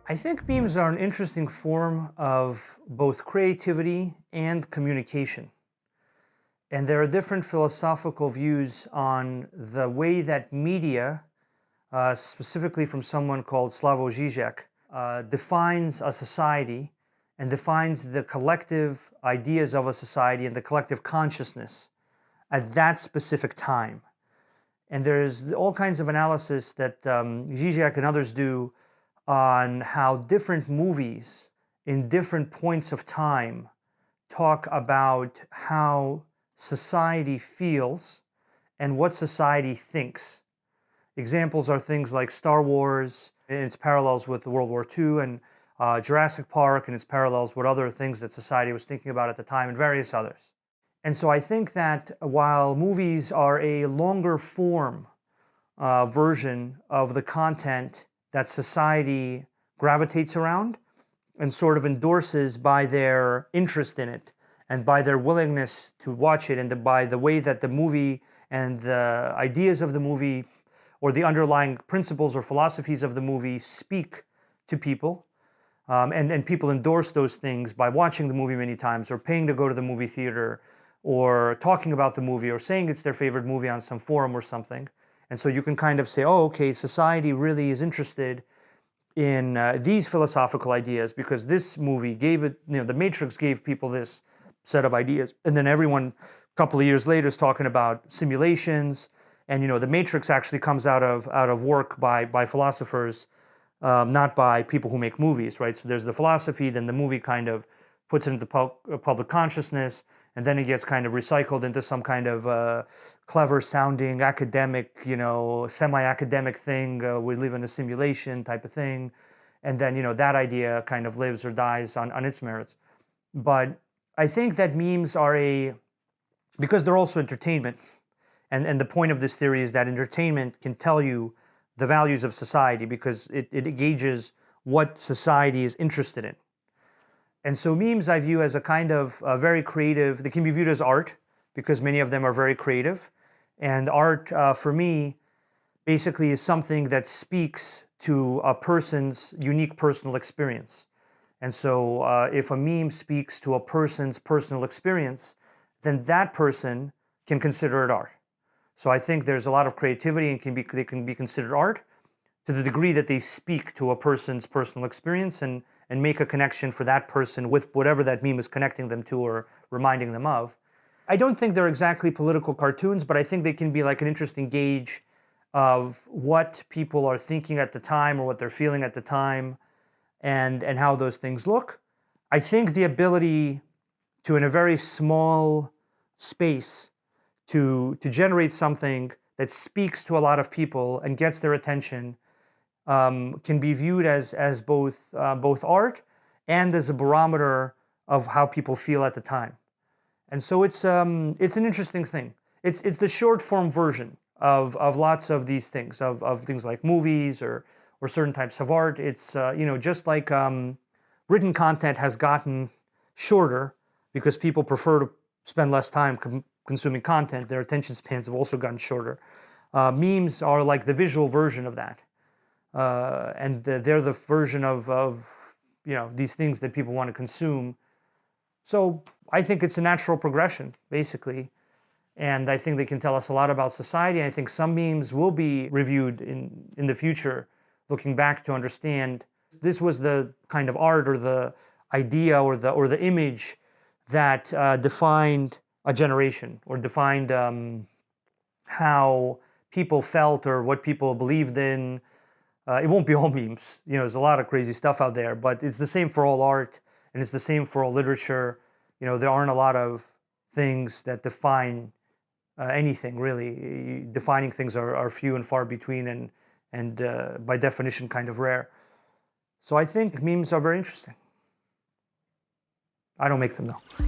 I think memes are an interesting form of both creativity and communication. And there are different philosophical views on the way that media, specifically from someone called Slavoj Žižek, defines a society and defines the collective ideas of a society and the collective consciousness at that specific time. And there's all kinds of analysis that Žižek and others do on how different movies in different points of time talk about how society feels and what society thinks. Examples are things like Star Wars and its parallels with World War II, and Jurassic Park and its parallels with other things that society was thinking about at the time, and various others. And so I think that while movies are a longer form version of the content that society gravitates around and sort of endorses by their interest in it and by their willingness to watch it, and by the way that the movie and the ideas of the movie or the underlying principles or philosophies of the movie speak to people. And people endorse those things by watching the movie many times, or paying to go to the movie theater, or talking about the movie, or saying it's their favorite movie on some forum or something. And so you can kind of say, oh, okay, society really is interested in these philosophical ideas because this movie gave it, The Matrix gave people this set of ideas. And then everyone a couple of years later is talking about simulations. And, The Matrix actually comes out of work by philosophers, not by people who make movies, right? So there's the philosophy, then the movie kind of puts it into public consciousness, and then it gets kind of recycled into some kind of clever sounding academic, semi-academic thing. We live in a simulation type of thing. And then, that idea kind of lives or dies on its merits. But I think that memes are because they're also entertainment. And the point of this theory is that entertainment can tell you the values of society because it gauges what society is interested in. And so memes I view as a kind of very creative, they can be viewed as art because many of them are very creative. And art, for me, basically is something that speaks to a person's unique personal experience. And so if a meme speaks to a person's personal experience, then that person can consider it art. So I think there's a lot of creativity and they can be considered art to the degree that they speak to a person's personal experience and make a connection for that person with whatever that meme is connecting them to or reminding them of. I don't think they're exactly political cartoons, but I think they can be like an interesting gauge of what people are thinking at the time or what they're feeling at the time and how those things look. I think the ability to, in a very small space, to generate something that speaks to a lot of people and gets their attention can be viewed as both art and as a barometer of how people feel at the time. And so it's an interesting thing. It's the short form version of lots of these things, of things like movies or certain types of art. It's just like written content has gotten shorter because people prefer to spend less time consuming content. Their attention spans have also gotten shorter. Memes are like the visual version of that. And they're the version of these things that people want to consume. So I think it's a natural progression, basically. And I think they can tell us a lot about society. I think some memes will be reviewed in the future, looking back to understand this was the kind of art or the idea or the image that defined a generation or defined how people felt or what people believed in. It won't be all memes. There's a lot of crazy stuff out there, but it's the same for all art and it's the same for all literature. There aren't a lot of things that define anything really. Defining things are few and far between and by definition kind of rare. So I think memes are very interesting. I don't make them though.